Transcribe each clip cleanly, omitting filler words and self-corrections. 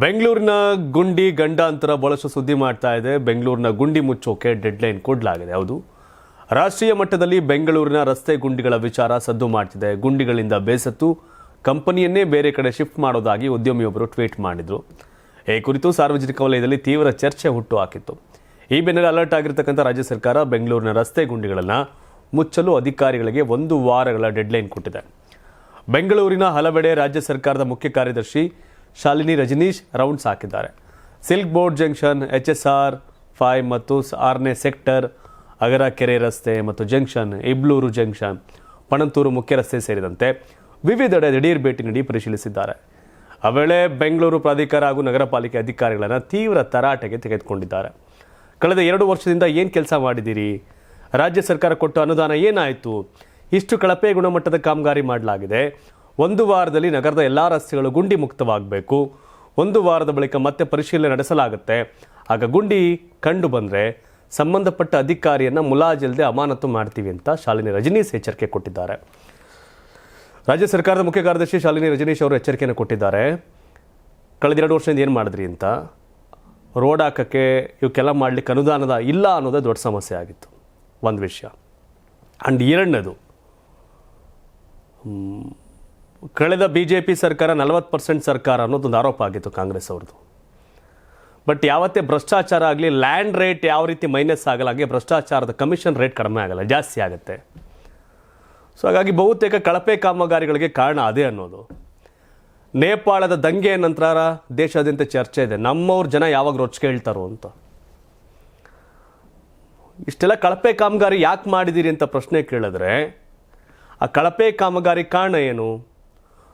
ಬೆಂಗಳೂರಿನ ಗುಂಡಿ ಗಂಡಾಂತರ ಬಹಳಷ್ಟು ಸುದ್ದಿ ಮಾಡ್ತಾ ಇದೆ. ಬೆಂಗಳೂರಿನ ಗುಂಡಿ ಮುಚ್ಚೋಕೆ ಡೆಡ್ಲೈನ್ ಕೊಡಲಾಗಿದೆ. ಹೌದು, ರಾಷ್ಟ್ರೀಯ ಮಟ್ಟದಲ್ಲಿ ಬೆಂಗಳೂರಿನ ರಸ್ತೆ ಗುಂಡಿಗಳ ವಿಚಾರ ಸದ್ದು ಮಾಡ್ತಿದೆ. ಗುಂಡಿಗಳಿಂದ ಬೇಸತ್ತು ಕಂಪನಿಯನ್ನೇ ಬೇರೆ ಕಡೆ ಶಿಫ್ಟ್ ಮಾಡೋದಾಗಿ ಉದ್ಯಮಿಯೊಬ್ಬರು ಟ್ವೀಟ್ ಮಾಡಿದ್ರು. ಈ ಕುರಿತು ಸಾರ್ವಜನಿಕ ವಲಯದಲ್ಲಿ ತೀವ್ರ ಚರ್ಚೆ ಹುಟ್ಟು ಹಾಕಿತ್ತು. ಈ ಬೆನ್ನಲ್ಲೇ ಅಲರ್ಟ್ ಆಗಿರತಕ್ಕಂಥ ರಾಜ್ಯ ಸರ್ಕಾರ ಬೆಂಗಳೂರಿನ ರಸ್ತೆ ಗುಂಡಿಗಳನ್ನು ಮುಚ್ಚಲು ಅಧಿಕಾರಿಗಳಿಗೆ 1 ವಾರಗಳ ಡೆಡ್ಲೈನ್ ಕೊಟ್ಟಿದೆ. ಬೆಂಗಳೂರಿನ ಹಲವೆಡೆ ರಾಜ್ಯ ಸರ್ಕಾರದ ಮುಖ್ಯ ಕಾರ್ಯದರ್ಶಿ ಶಾಲಿನಿ ರಜನೀಶ್ ರೌಂಡ್ಸ್ ಹಾಕಿದ್ದಾರೆ. ಸಿಲ್ಕ್ ಬೋರ್ಡ್ ಜಂಕ್ಷನ್, HSR 5 ಮತ್ತು 6ನೇ ಸೆಕ್ಟರ್, ಅಗರಕೆರೆ ರಸ್ತೆ ಮತ್ತು ಜಂಕ್ಷನ್, ಇಬ್ಲೂರು ಜಂಕ್ಷನ್, ಪಣಂತೂರು ಮುಖ್ಯ ರಸ್ತೆ ಸೇರಿದಂತೆ ವಿವಿಧೆಡೆ ದಿಢೀರ್ ಭೇಟಿ ನೀಡಿ ಪರಿಶೀಲಿಸಿದ್ದಾರೆ. ಆ ವೇಳೆ ಬೆಂಗಳೂರು ಪ್ರಾಧಿಕಾರ ಹಾಗೂ ನಗರ ಪಾಲಿಕೆ ಅಧಿಕಾರಿಗಳನ್ನು ತೀವ್ರ ತರಾಟೆಗೆ ತೆಗೆದುಕೊಂಡಿದ್ದಾರೆ. ಕಳೆದ 2 ವರ್ಷದಿಂದ ಏನು ಕೆಲಸ ಮಾಡಿದ್ದೀರಿ? ರಾಜ್ಯ ಸರ್ಕಾರ ಕೊಟ್ಟ ಅನುದಾನ ಏನಾಯಿತು? ಇಷ್ಟು ಕಳಪೆ ಗುಣಮಟ್ಟದ ಕಾಮಗಾರಿ ಮಾಡಲಾಗಿದೆ. 1 ವಾರದಲ್ಲಿ ನಗರದ ಎಲ್ಲ ರಸ್ತೆಗಳು ಗುಂಡಿ ಮುಕ್ತವಾಗಬೇಕು. 1 ವಾರದ ಬಳಿಕ ಮತ್ತೆ ಪರಿಶೀಲನೆ ನಡೆಸಲಾಗುತ್ತೆ. ಆಗ ಗುಂಡಿ ಕಂಡು ಬಂದರೆ ಸಂಬಂಧಪಟ್ಟ ಅಧಿಕಾರಿಯನ್ನು ಮುಲಾಜಿಲ್ಲದೆ ಅಮಾನತು ಮಾಡ್ತೀವಿ ಅಂತ ಶಾಲಿನಿ ರಜನೀಶ್ ಎಚ್ಚರಿಕೆ ಕೊಟ್ಟಿದ್ದಾರೆ. ರಾಜ್ಯ ಸರ್ಕಾರದ ಮುಖ್ಯ ಕಾರ್ಯದರ್ಶಿ ಶಾಲಿನಿ ರಜನೀಶ್ ಅವರು ಎಚ್ಚರಿಕೆಯನ್ನು ಕೊಟ್ಟಿದ್ದಾರೆ. ಕಳೆದ 2 ವರ್ಷದಿಂದ ಏನು ಮಾಡಿದ್ರಿ ಅಂತ. ರೋಡ್ ಹಾಕೋಕ್ಕೆ ಇವಕ್ಕೆಲ್ಲ ಮಾಡಲಿಕ್ಕೆ ಅನುದಾನದ ಇಲ್ಲ ಅನ್ನೋದೇ ದೊಡ್ಡ ಸಮಸ್ಯೆ ಆಗಿತ್ತು, ಒಂದು ವಿಷಯ. ಆ್ಯಂಡ್ 2ನೇದು, ಕಳೆದ BJP ಸರ್ಕಾರ 40% ಸರ್ಕಾರ ಅನ್ನೋದೊಂದು ಆರೋಪ ಆಗಿತ್ತು ಕಾಂಗ್ರೆಸ್ ಅವ್ರದ್ದು. ಬಟ್ ಯಾವತ್ತೇ ಭ್ರಷ್ಟಾಚಾರ ಆಗಲಿ, ಲ್ಯಾಂಡ್ ರೇಟ್ ಯಾವ ರೀತಿ ಮೈನಸ್ ಆಗಲ್ಲ, ಹಾಗೆ ಭ್ರಷ್ಟಾಚಾರದ ಕಮಿಷನ್ ರೇಟ್ ಕಡಿಮೆ ಆಗಲ್ಲ, ಜಾಸ್ತಿ ಆಗುತ್ತೆ. ಸೊ ಹಾಗಾಗಿ ಬಹುತೇಕ ಕಳಪೆ ಕಾಮಗಾರಿಗಳಿಗೆ ಕಾರಣ ಅದೇ ಅನ್ನೋದು. ನೇಪಾಳದ ದಂಗೆ ನಂತರ ದೇಶಾದ್ಯಂತ ಚರ್ಚೆ ಇದೆ, ನಮ್ಮವ್ರ ಜನ ಯಾವಾಗ ರೊಚ್ಚಿಗೆ ಹೇಳ್ತಾರೋ ಅಂತ. ಇಷ್ಟೆಲ್ಲ ಕಳಪೆ ಕಾಮಗಾರಿ ಯಾಕೆ ಮಾಡಿದ್ದೀರಿ ಅಂತ ಪ್ರಶ್ನೆ ಕೇಳಿದ್ರೆ, ಆ ಕಳಪೆ ಕಾಮಗಾರಿ ಕಾರಣ ಏನು?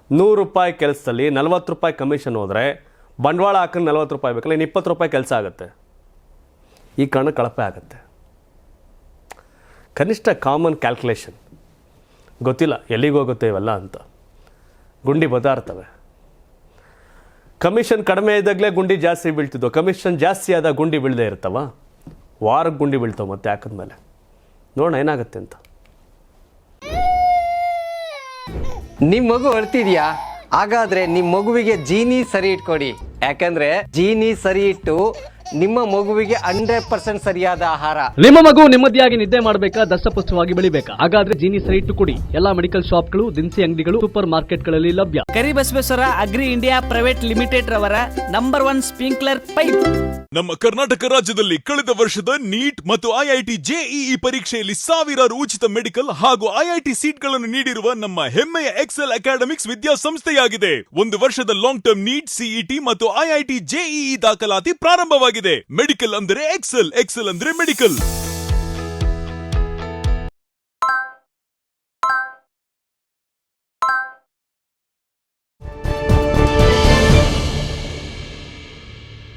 100 ರೂಪಾಯಿ ಕೆಲಸದಲ್ಲಿ 40 ರೂಪಾಯಿ ಕಮಿಷನ್ ಹೋದರೆ ಬಂಡವಾಳ ಹಾಕೊಂಡು 40 ರೂಪಾಯಿ ಬೇಕಲ್ಲ, ಇನ್ನು 20 ರೂಪಾಯಿ ಕೆಲಸ ಆಗುತ್ತೆ. ಈ ಕಾರಣ ಕಳಪೆ ಆಗುತ್ತೆ. ಕನಿಷ್ಠ ಕಾಮನ್ ಕ್ಯಾಲ್ಕುಲೇಷನ್ ಗೊತ್ತಿಲ್ಲ, ಎಲ್ಲಿಗೆ ಹೋಗುತ್ತೆ ಇವೆಲ್ಲ ಅಂತ. ಗುಂಡಿ ಬದಾರ್ತವೆ. ಕಮಿಷನ್ ಕಡಿಮೆ ಇದ್ದಾಗಲೇ ಗುಂಡಿ ಜಾಸ್ತಿ ಬೀಳ್ತಿದ್ವು, ಕಮಿಷನ್ ಜಾಸ್ತಿ ಆದಾಗ ಗುಂಡಿ ಬೀಳದೆ ಇರ್ತವ? ವಾರಕ್ಕೆ ಗುಂಡಿ ಬೀಳ್ತಾವೆ ಮತ್ತೆ ಹಾಕಿದ್ಮೇಲೆ. ನೋಡೋಣ ಏನಾಗುತ್ತೆ ಅಂತ. ನಿಮ್ಮ ಮಗು ಅಳ್ತಿದ್ಯಾ? ಹಾಗಾದ್ರೆ ನಿಮ್ಮ ಮಗುವಿಗೆ ಜೀನಿ ಸರಿ ಇಟ್ಕೊಡಿ. ಯಾಕಂದ್ರೆ ಜೀನಿ ಸರಿ ಇಟ್ಟು ನಿಮ್ಮ ಮಗುವಿಗೆ 100% ಸರಿಯಾದ ಆಹಾರ. ನಿಮ್ಮ ಮಗು ನೆಮ್ಮದಿಯಾಗಿ ನಿದ್ದೆ ಮಾಡಬೇಕಾ, ದಷ್ಟಪುಷ್ಟವಾಗಿ ಬೆಳಿಬೇಕಾ? ಹಾಗಾದ್ರೆ ಜೀನಿ ಸರಿ ಇಟ್ಟು ಕೊಡಿ. ಎಲ್ಲಾ ಮೆಡಿಕಲ್ ಶಾಪ್ಗಳು, ದಿನಸಿ ಅಂಗಡಿಗಳು, ಸೂಪರ್ ಮಾರ್ಕೆಟ್ಗಳಲ್ಲಿ ಲಭ್ಯ. Karibasaveshwara agri India private limited ರವರ ನಂಬರ್ 1 ಸ್ಪ್ರಿಂಕ್ಲರ್ ಪೈಪ್. ನಮ್ಮ ಕರ್ನಾಟಕ ರಾಜ್ಯದಲ್ಲಿ ಕಳೆದ ವರ್ಷದ ನೀಟ್ ಮತ್ತು IIT JEE ಪರೀಕ್ಷೆಯಲ್ಲಿ ಸಾವಿರಾರು ಉಚಿತ ಮೆಡಿಕಲ್ ಹಾಗೂ IIT ಸೀಟ್ಗಳನ್ನು ನೀಡಿರುವ ನಮ್ಮ ಹೆಮ್ಮೆಯ ಎಕ್ಸೆಲ್ ಅಕಾಡೆಮಿಕ್ಸ್ ವಿದ್ಯಾಸಂಸ್ಥೆಯಾಗಿದೆ. 1 ವರ್ಷದ ಲಾಂಗ್ ಟರ್ಮ್ ನೀಟ್, CET ಮತ್ತು IIT JEE ದಾಖಲಾತಿ ಪ್ರಾರಂಭವಾಗಿದೆ. ಮೆಡಿಕಲ್ ಅಂದರೆ ಎಕ್ಸೆಲ್, ಎಕ್ಸೆಲ್ ಅಂದ್ರೆ ಮೆಡಿಕಲ್.